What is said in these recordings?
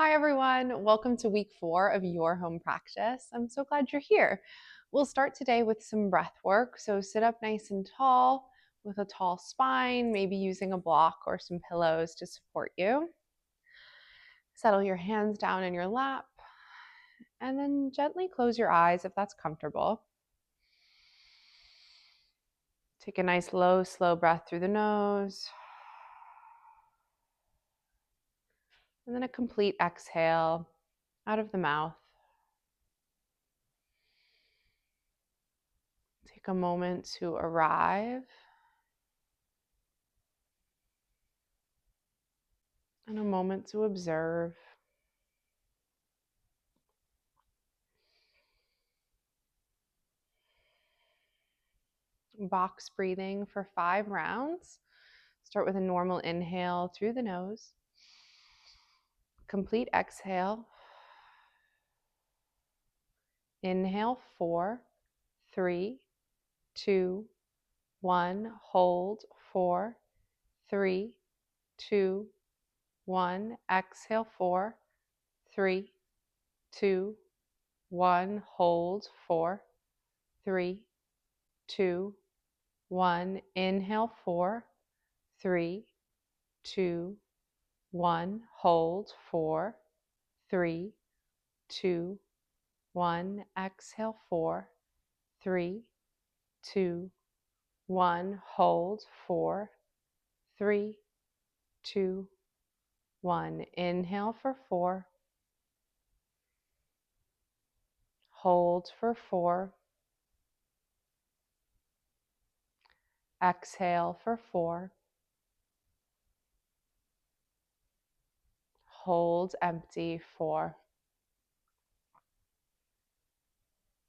Hi, everyone. Welcome to week 4 of your home practice. I'm so glad you're here. We'll start today with some breath work. So sit up nice and tall with a tall spine, maybe using a block or some pillows to support you. Settle your hands down in your lap and then gently close your eyes if that's comfortable. Take a nice low, slow breath through the nose. And then a complete exhale out of the mouth. Take a moment to arrive and a moment to observe. Box breathing for 5 rounds. Start with a normal inhale through the nose. Complete exhale. Inhale 4, 3, 2, 1. Hold 4, 3, 2, 1. Exhale 4, 3, 2, 1. Hold 4, 3, 2, 1. Inhale 4, 3, 2, 1. Hold 4, 3, 2, 1. Exhale 4, 3, 2, 1. Hold 4, 3, 2, 1. Inhale for 4. Hold for 4. Exhale for 4. Hold empty 4.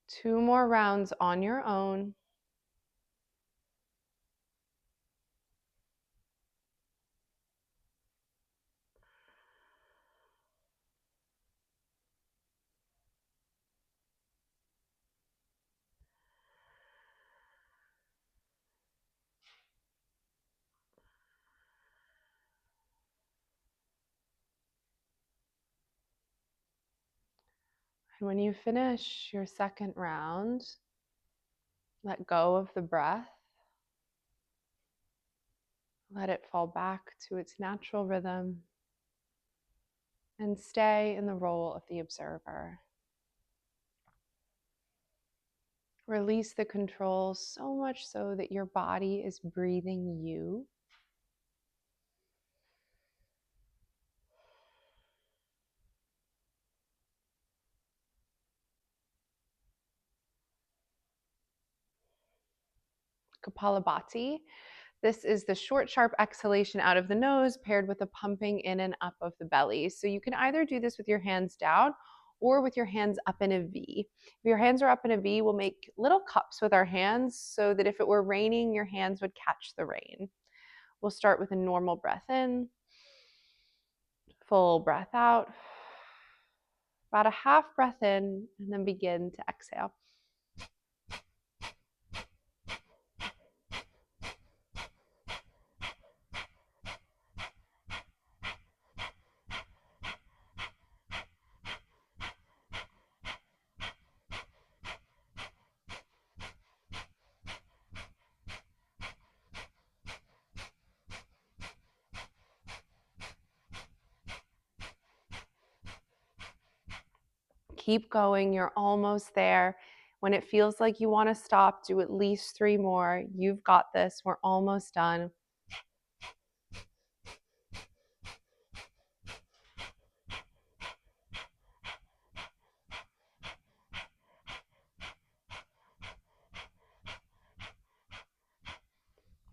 2 more rounds on your own. And when you finish your second round, let go of the breath. Let it fall back to its natural rhythm and stay in the role of the observer. Release the control so much so that your body is breathing you. Kapalabhati. This is the short, sharp exhalation out of the nose paired with a pumping in and up of the belly. So you can either do this with your hands down or with your hands up in a V. If your hands are up in a V, we'll make little cups with our hands so that if it were raining, your hands would catch the rain. We'll start with a normal breath in, full breath out, about a half breath in, and then begin to exhale. Keep going, you're almost there. When it feels like you want to stop, do at least 3 more. You've got this, we're almost done.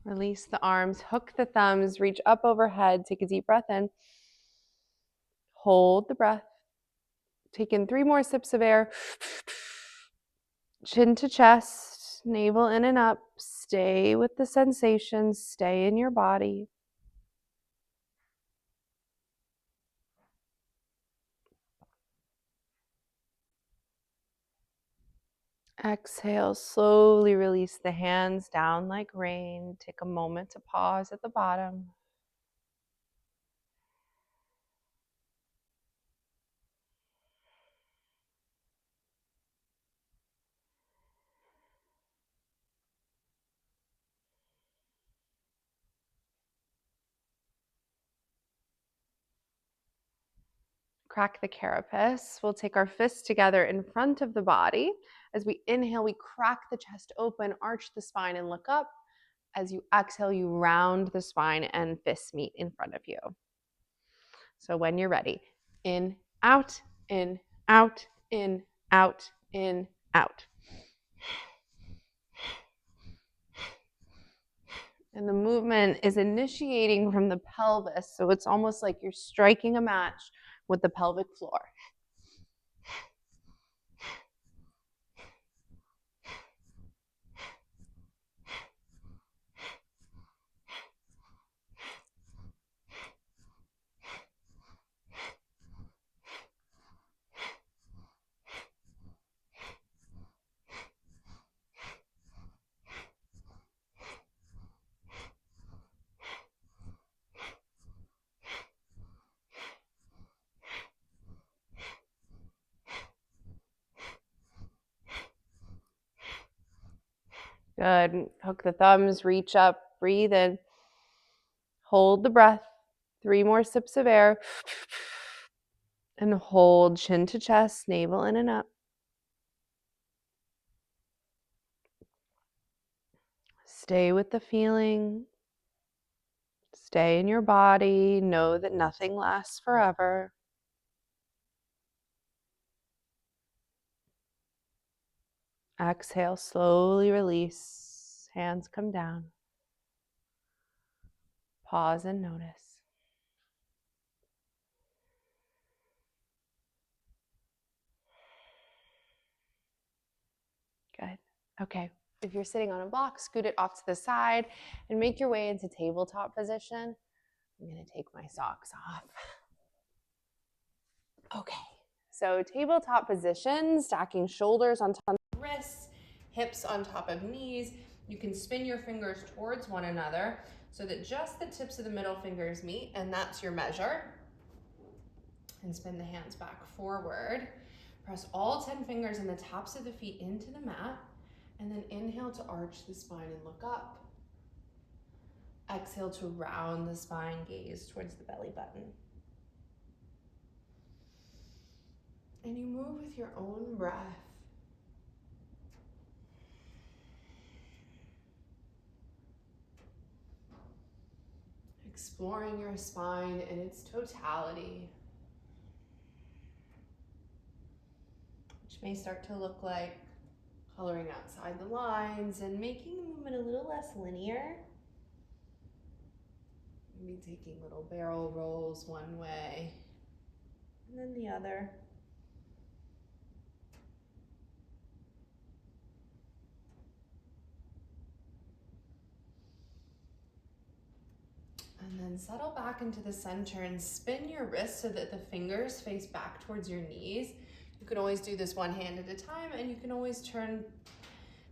Release the arms, hook the thumbs, reach up overhead, take a deep breath in. Hold the breath. Take in 3 more sips of air. Chin to chest, navel in and up. Stay with the sensations, stay in your body. Exhale, slowly release the hands down like rain. Take a moment to pause at the bottom. crack the carapace. We'll take our fists together in front of the body. As we inhale, we crack the chest open, arch the spine, and look up. As you exhale, you round the spine and fists meet in front of you. So when you're ready, in, out, in, out, in, out, in, out. And the movement is initiating from the pelvis, so it's almost like you're striking a match with the pelvic floor. Good. Hook the thumbs, reach up, breathe in. Hold the breath. 3 more sips of air. And hold chin to chest, navel in and up. Stay with the feeling. Stay in your body. Know that nothing lasts forever. Exhale, slowly release. Hands come down. Pause and notice. Good. Okay. If you're sitting on a block, scoot it off to the side and make your way into tabletop position. I'm going to take my socks off. Okay. So tabletop position, stacking shoulders on top of wrists, hips on top of knees. You can spin your fingers towards one another so that just the tips of the middle fingers meet, and that's your measure. And spin the hands back forward. Press all 10 fingers and the tops of the feet into the mat, and then inhale to arch the spine and look up. Exhale to round the spine, gaze towards the belly button. And you move with your own breath. Exploring your spine in its totality, which may start to look like coloring outside the lines and making the movement a little less linear. Maybe taking little barrel rolls one way and then the other. And then settle back into the center and spin your wrists so that the fingers face back towards your knees. You can always do this one hand at a time, and you can always turn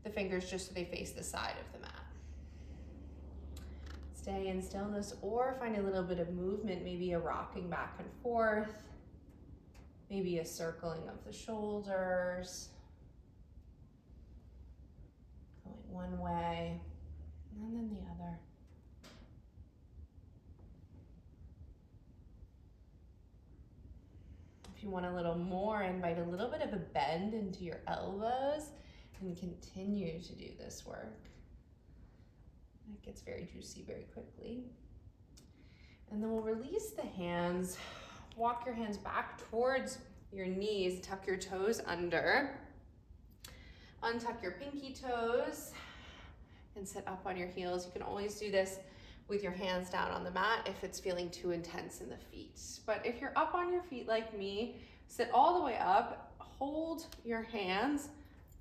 the fingers just so they face the side of the mat. Stay in stillness or find a little bit of movement, maybe a rocking back and forth, maybe a circling of the shoulders, going one way and then the other. If you want a little more, invite a little bit of a bend into your elbows and continue to do this work. It gets very juicy very quickly. And then we'll release the hands. Walk your hands back towards your knees. Tuck your toes under. Untuck your pinky toes and sit up on your heels. You can always do this with your hands down on the mat if it's feeling too intense in the feet. But if you're up on your feet like me, sit all the way up, hold your hands,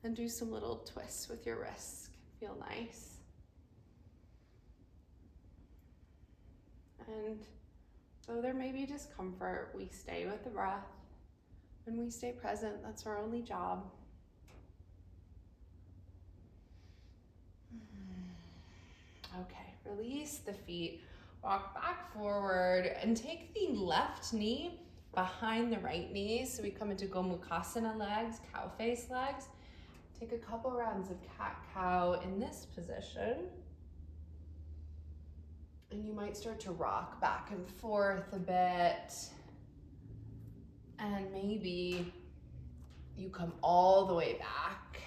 and do some little twists with your wrists. Feel nice. And though there may be discomfort, we stay with the breath and we stay present. That's our only job. Okay, release the feet. Walk back forward and take the left knee behind the right knee. So we come into Gomukhasana legs, cow face legs. Take a couple rounds of cat-cow in this position. And you might start to rock back and forth a bit. maybe you come all the way back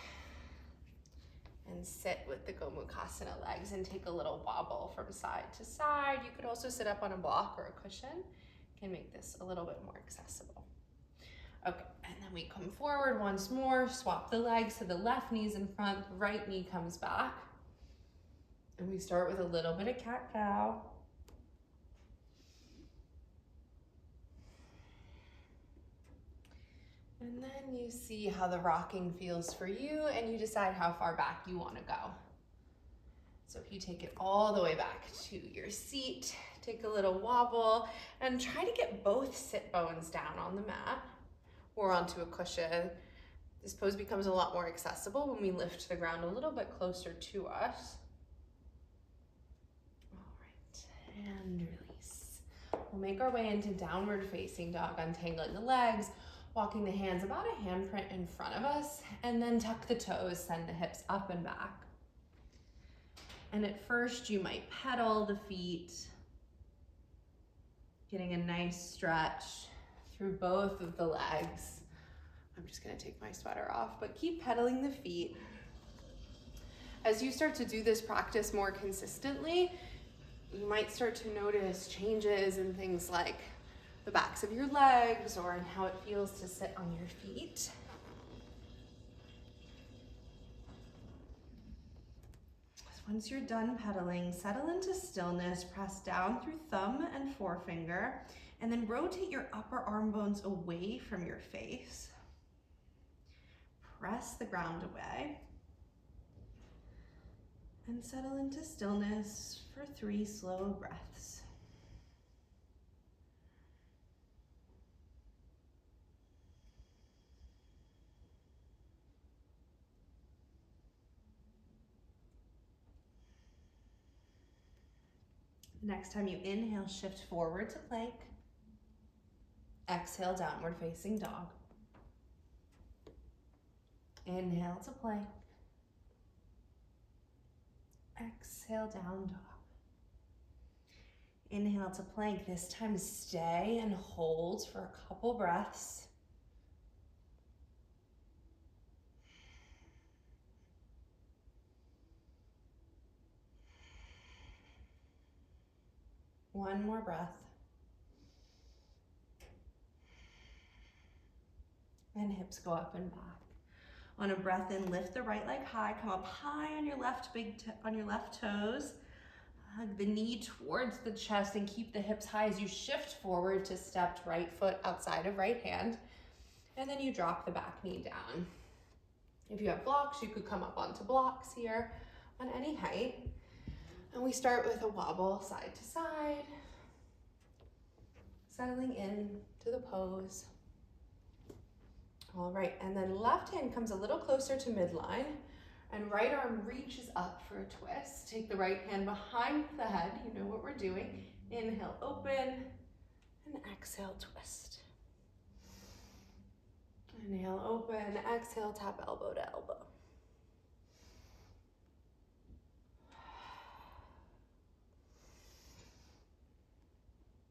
and sit with the Gomukhasana legs and take a little wobble from side to side. You could also sit up on a block or a cushion. Can make this a little bit more accessible. Okay, and then we come forward once more, swap the legs so the left knee's in front, right knee comes back. And we start with a little bit of cat-cow. And then you see how the rocking feels for you and you decide how far back you want to go. So if you take it all the way back to your seat, take a little wobble and try to get both sit bones down on the mat or onto a cushion. This pose becomes a lot more accessible when we lift the ground a little bit closer to us. All right, and release. We'll make our way into downward facing dog, untangling the legs, walking the hands about a handprint in front of us, and then tuck the toes, send the hips up and back. And at first you might pedal the feet, getting a nice stretch through both of the legs. I'm just gonna take my sweater off, but keep pedaling the feet. As you start to do this practice more consistently, you might start to notice changes in things like the backs of your legs or in how it feels to sit on your feet. Once you're done pedaling, settle into stillness, press down through thumb and forefinger, and then rotate your upper arm bones away from your face. Press the ground away. And settle into stillness for 3 slow breaths. Next time you inhale, shift forward to plank. Exhale, downward facing dog. Inhale to plank. Exhale, down dog. Inhale to plank. This time stay and hold for a couple breaths. One more breath. And hips go up and back. On a breath in, lift the right leg high, come up high on your left toes. Hug the knee towards the chest and keep the hips high as you shift forward to stepped right foot outside of right hand. And then you drop the back knee down. If you have blocks, you could come up onto blocks here on any height. And we start with a wobble side to side, settling in to the pose. All right, and then left hand comes a little closer to midline and right arm reaches up for a twist. Take the right hand behind the head, you know what we're doing. Inhale, open, and exhale, twist. Inhale, open, exhale, tap elbow to elbow.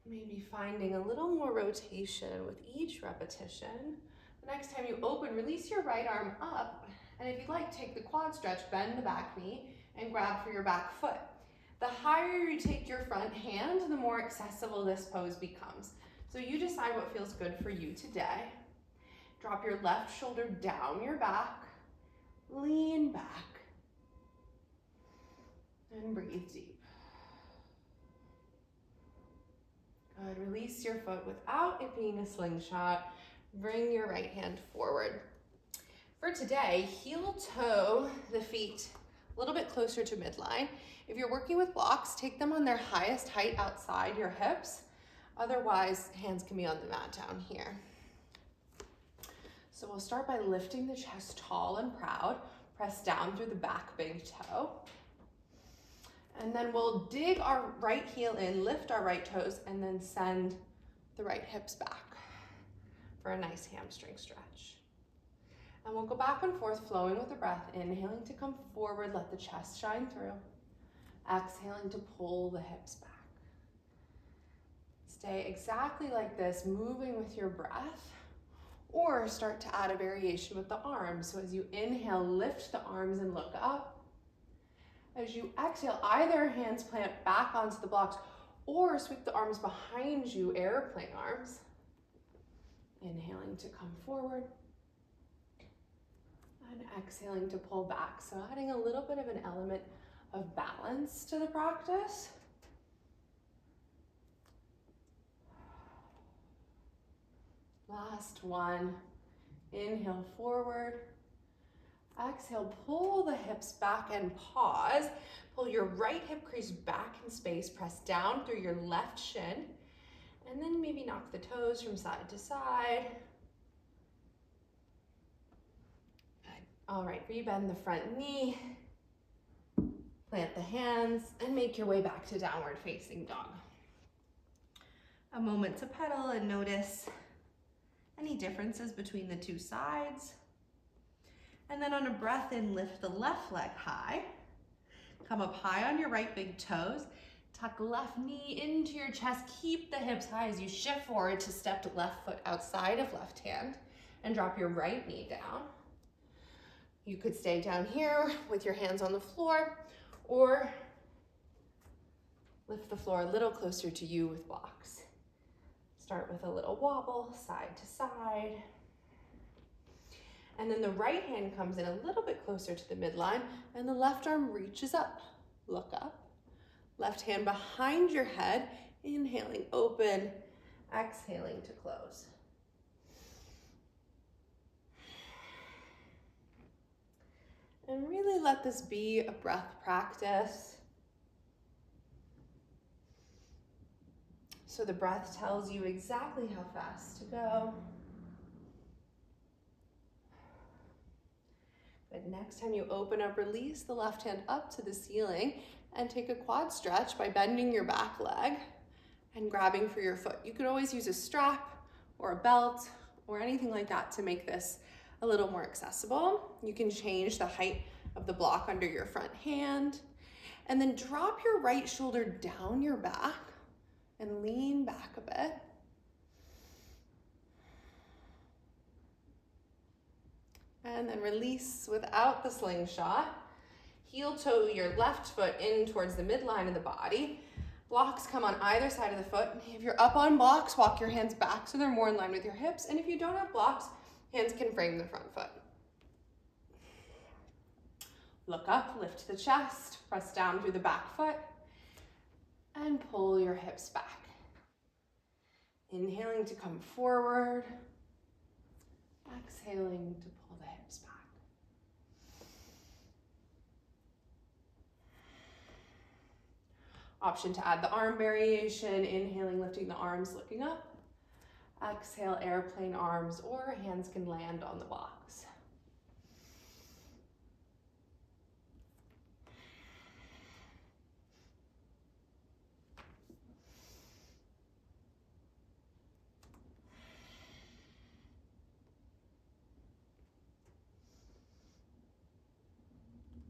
Maybe finding a little more rotation with each repetition. The next time you open, release your right arm up. And if you like, take the quad stretch, bend the back knee, and grab for your back foot. The higher you take your front hand, the more accessible this pose becomes. So you decide what feels good for you today. Drop your left shoulder down your back, lean back, and breathe deep. Good, release your foot without it being a slingshot. Bring your right hand forward. For today, heel toe the feet a little bit closer to midline. If you're working with blocks, take them on their highest height outside your hips. Otherwise, hands can be on the mat down here. So we'll start by lifting the chest tall and proud. Press down through the back big toe. And then we'll dig our right heel in, lift our right toes, and then send the right hips back for a nice hamstring stretch. And we'll go back and forth, flowing with the breath, inhaling to come forward, let the chest shine through. Exhaling to pull the hips back. Stay exactly like this, moving with your breath, Or start to add a variation with the arms. So as you inhale, lift the arms and look up. As you exhale, either hands plant back onto the blocks or sweep the arms behind you, airplane arms. Inhaling to come forward. And exhaling to pull back. So adding a little bit of an element of balance to the practice. Last one. Inhale forward. Exhale, pull the hips back and pause. Pull your right hip crease back in space. Press down through your left shin. And then maybe knock the toes from side to side. Good. All right, rebend the front knee. Plant the hands and make your way back to downward facing dog. A moment to pedal and notice any differences between the two sides. And then on a breath in, lift the left leg high. Come up high on your right big toes. Tuck left knee into your chest. Keep the hips high as you shift forward to step the left foot outside of left hand and drop your right knee down. You could stay down here with your hands on the floor or lift the floor a little closer to you with blocks. Start with a little wobble, side to side. And then the right hand comes in a little bit closer to the midline and the left arm reaches up. Look up. Left hand behind your head, inhaling, open, exhaling to close. And really let this be a breath practice. So the breath tells you exactly how fast to go. But next time you open up, release the left hand up to the ceiling and take a quad stretch by bending your back leg and grabbing for your foot. You could always use a strap or a belt or anything like that to make this a little more accessible. You can change the height of the block under your front hand and then drop your right shoulder down your back and lean back a bit. And then release without the slingshot. Heel toe your left foot in towards the midline of the body. Blocks come on either side of the foot. If you're up on blocks, walk your hands back so they're more in line with your hips. And if you don't have blocks, hands can frame the front foot. Look up, lift the chest, press down through the back foot, and pull your hips back. Inhaling to come forward, exhaling to pull the hips back. Option to add the arm variation, inhaling, lifting the arms, looking up. Exhale, airplane arms, or hands can land on the blocks.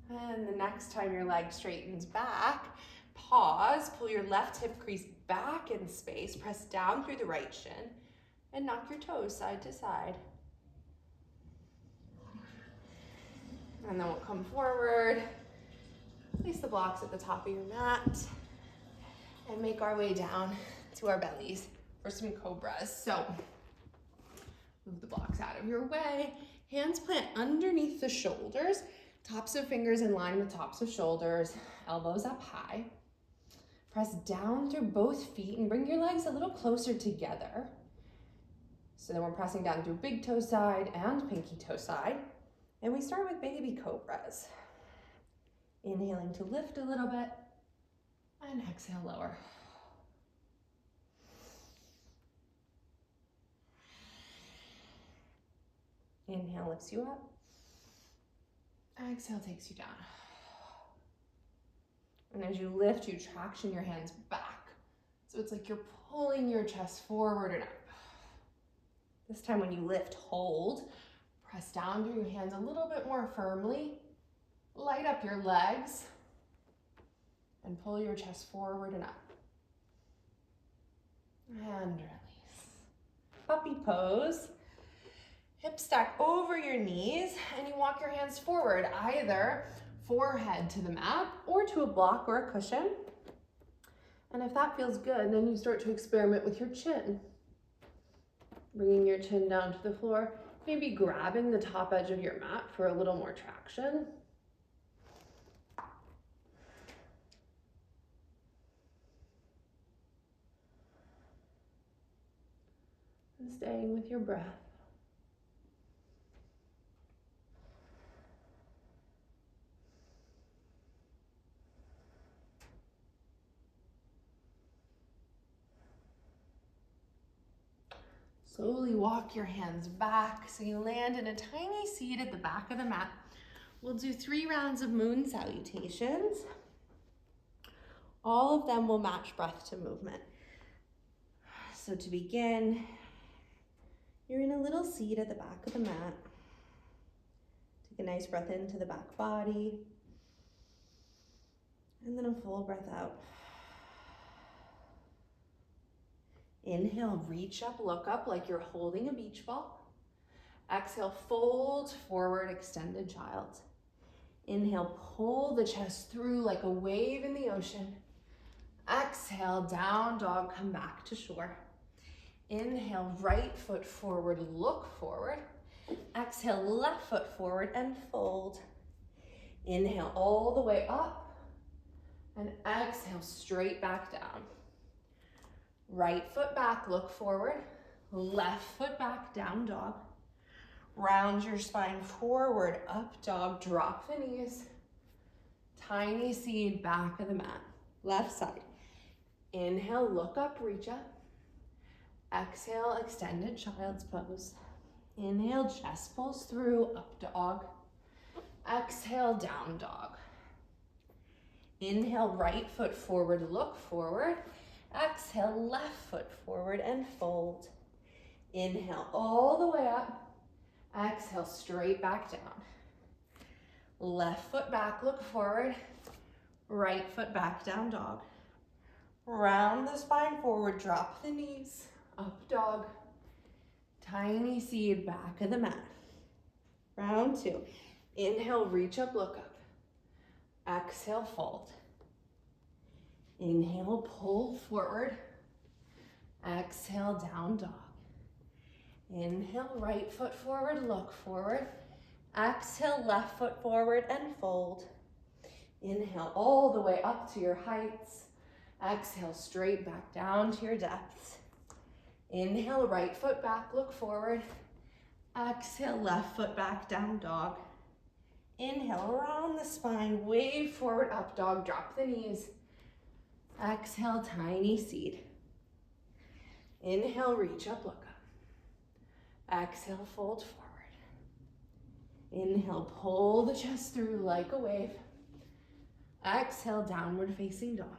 And the next time your leg straightens back, pause, pull your left hip crease back in space, press down through the right shin, and knock your toes side to side. And then we'll come forward, place the blocks at the top of your mat, and make our way down to our bellies for some cobras. So, move the blocks out of your way. Hands plant underneath the shoulders, tops of fingers in line with tops of shoulders, elbows up high. Press down through both feet and bring your legs a little closer together. So then we're pressing down through big toe side and pinky toe side. And we start with baby cobras. Inhaling to lift a little bit and exhale, lower. Inhale lifts you up. Exhale takes you down. And as you lift, you traction your hands back. So it's like you're pulling your chest forward and up. This time when you lift, hold. Press down through your hands a little bit more firmly. Light up your legs. And pull your chest forward and up. And release. Puppy pose. Hips stack over your knees, and you walk your hands forward, either forehead to the mat or to a block or a cushion. And if that feels good, then you start to experiment with your chin. Bringing your chin down to the floor, maybe grabbing the top edge of your mat for a little more traction. And staying with your breath. Slowly walk your hands back so you land in a tiny seat at the back of the mat. We'll do 3 rounds of moon salutations. All of them will match breath to movement. So to begin, you're in a little seat at the back of the mat. Take a nice breath into the back body. And then a full breath out. Inhale, reach up, look up like you're holding a beach ball. Exhale, fold forward, extended child. Inhale, pull the chest through like a wave in the ocean. Exhale, down dog, come back to shore. Inhale, right foot forward, look forward. Exhale, left foot forward and fold. Inhale all the way up and exhale straight back down. Right foot back, look forward. Left foot back, down dog. Round your spine forward, up dog, drop the knees. Tiny seed, back of the mat. Left side. Inhale, look up, reach up. Exhale, extended child's pose. Inhale, chest pulls through, up dog. Exhale, down dog. Inhale, right foot forward, look forward. Exhale, left foot forward and fold. Inhale all the way up. Exhale, straight back down. Left foot back, look forward. Right foot back, down dog. Round the spine forward, drop the knees. Up dog. Tiny seed, back of the mat. Round 2. Inhale, reach up, look up. Exhale, fold. Inhale, pull forward. Exhale, down dog. Inhale, right foot forward, look forward. Exhale, left foot forward and fold. Inhale all the way up to your heights. Exhale, straight back down to your depths. Inhale, right foot back, look forward. Exhale, left foot back, down dog. Inhale, around the spine, wave forward, up dog, drop the knees. Exhale, tiny seed. Inhale, reach up, look up. Exhale, fold forward. Inhale, pull the chest through like a wave. Exhale, downward facing dog.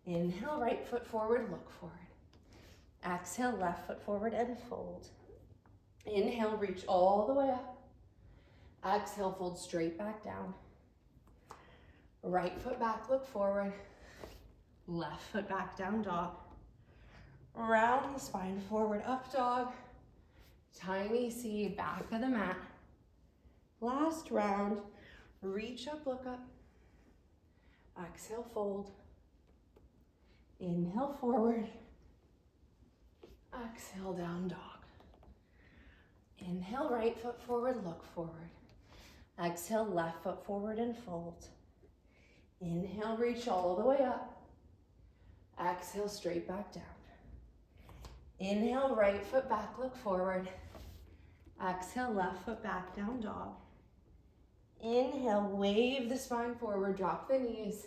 Inhale, right foot forward, look forward. Exhale, left foot forward and fold. Inhale, reach all the way up. Exhale, fold straight back down. Right foot back, look forward. Left foot back, down dog. Round the spine forward, up dog. Tiny seed, back of the mat. Last round, reach up, look up. Exhale, fold. Inhale, forward. Exhale, down dog. Inhale, right foot forward, look forward. Exhale, left foot forward and fold. Inhale, reach all the way up. Exhale, straight back down. Inhale, right foot back, look forward. Exhale, left foot back, down dog. Inhale, wave the spine forward, drop the knees.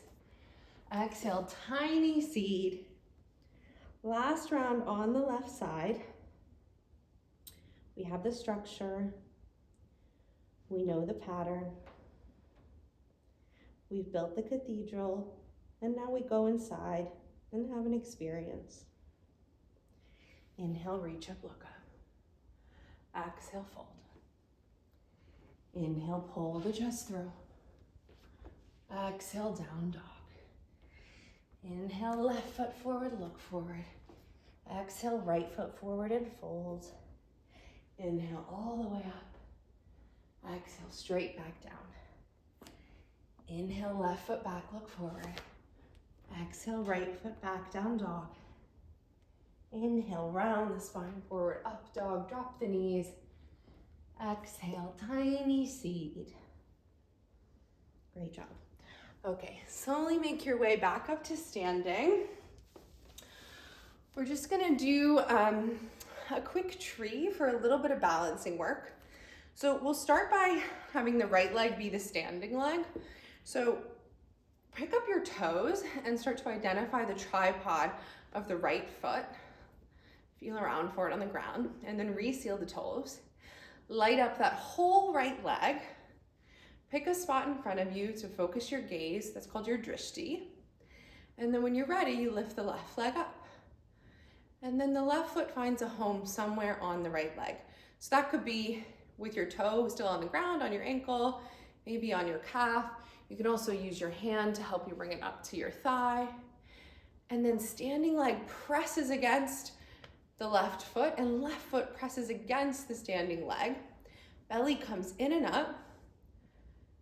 Exhale, tiny seed. Last round on the left side. We have the structure. We know the pattern. We've built the cathedral, and now we go inside and have an experience. Inhale, reach up, look up. Exhale, fold. Inhale, pull the chest through. Exhale, down dog. Inhale, left foot forward, look forward. Exhale, right foot forward and fold. Inhale all the way up. Exhale, straight back down. Inhale, left foot back, look forward. Exhale, right foot back, down dog. Inhale, round the spine forward, up dog, drop the knees. Exhale, tiny seed. Great job. Okay, slowly make your way back up to standing. We're just gonna do a quick tree for a little bit of balancing work. So we'll start by having the right leg be the standing leg. So pick up your toes and start to identify the tripod of the right foot. Feel around for it on the ground, and then reseal the toes. Light up that whole right leg. Pick a spot in front of you to focus your gaze. That's called your drishti. And then when you're ready, you lift the left leg up. And then the left foot finds a home somewhere on the right leg. So that could be with your toe still on the ground, on your ankle, maybe on your calf. You can also use your hand to help you bring it up to your thigh. And then standing leg presses against the left foot, and left foot presses against the standing leg. Belly comes in and up.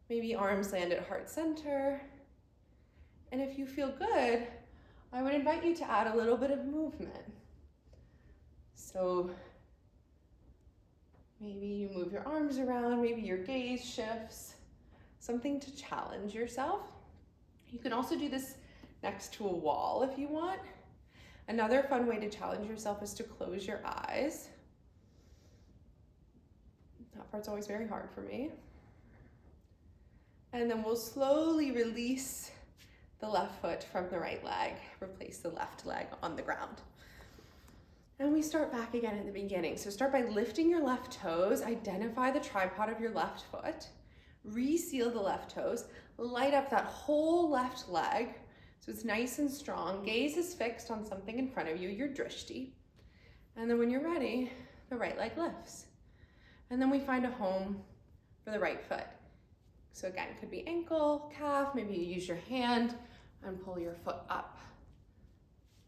Maybe arms land at heart center. And if you feel good, I would invite you to add a little bit of movement. So maybe you move your arms around, maybe your gaze shifts, something to challenge yourself. You can also do this next to a wall if you want. Another fun way to challenge yourself is to close your eyes. That part's always very hard for me. And then we'll slowly release the left foot from the right leg, replace the left leg on the ground. And we start back again at the beginning. So start by lifting your left toes, identify the tripod of your left foot, reseal the left toes, light up that whole left leg so it's nice and strong. Gaze is fixed on something in front of you, your drishti. And then when you're ready, the right leg lifts. And then we find a home for the right foot. So again, it could be ankle, calf, maybe you use your hand and pull your foot up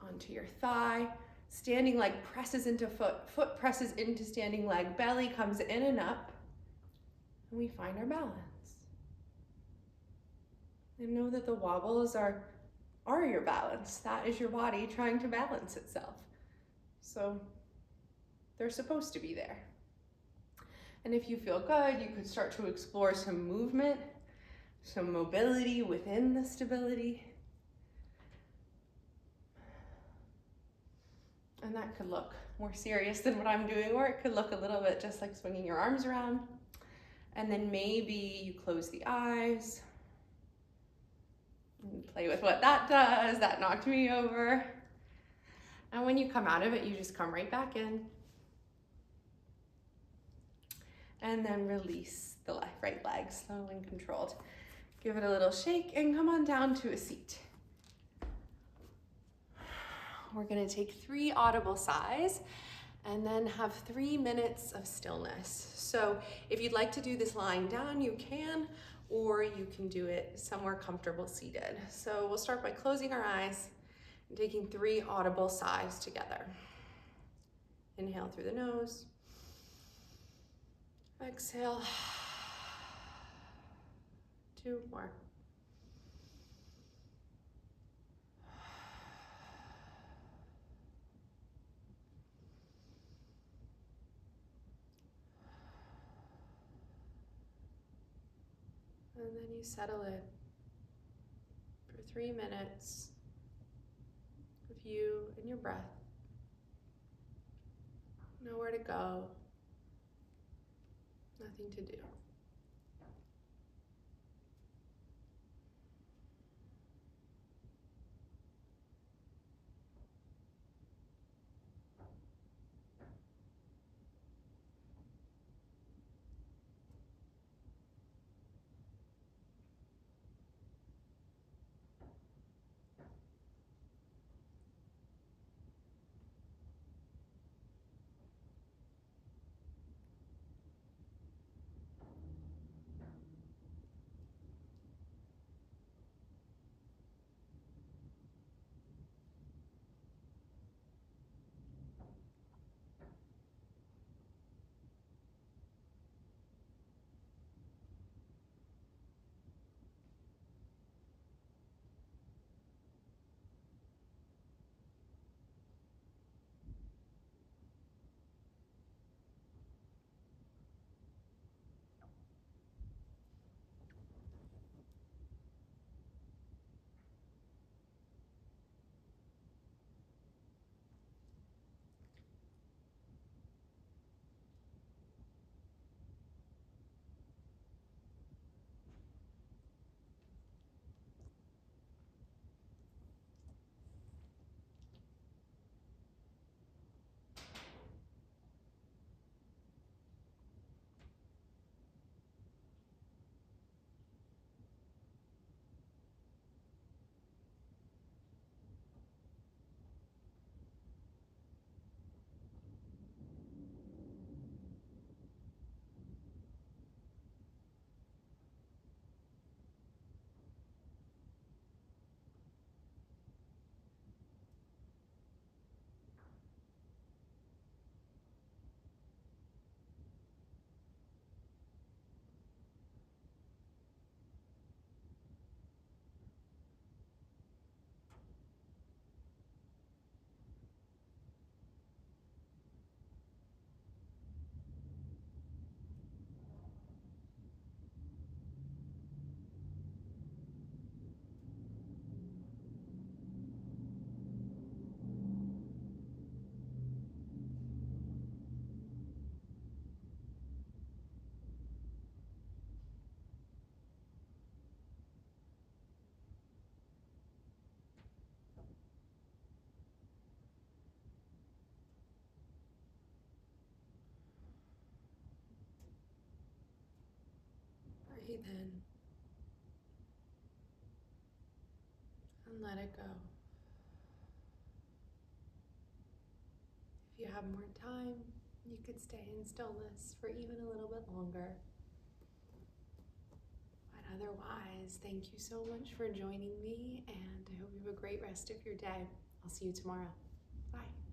onto your thigh. Standing leg presses into foot, foot presses into standing leg, belly comes in and up, and we find our balance. And know that the wobbles are your balance. That is your body trying to balance itself. So they're supposed to be there. And if you feel good, you could start to explore some movement, some mobility within the stability. And that could look more serious than what I'm doing, or it could look a little bit just like swinging your arms around. And then maybe you close the eyes and play with what that does. That knocked me over. And when you come out of it, you just come right back in. And then release the right leg, slow and controlled. Give it a little shake and come on down to a seat. We're gonna take 3 audible sighs and then have 3 minutes of stillness. So if you'd like to do this lying down, you can, or you can do it somewhere comfortable seated. So we'll start by closing our eyes and taking 3 audible sighs together. Inhale through the nose. Exhale. 2 more. And then you settle in for 3 minutes with you and your breath. Nowhere to go, nothing to do. breathe in and let it go. If you have more time, you could stay in stillness for even a little bit longer. But otherwise, thank you so much for joining me, and I hope you have a great rest of your day. I'll see you tomorrow. Bye.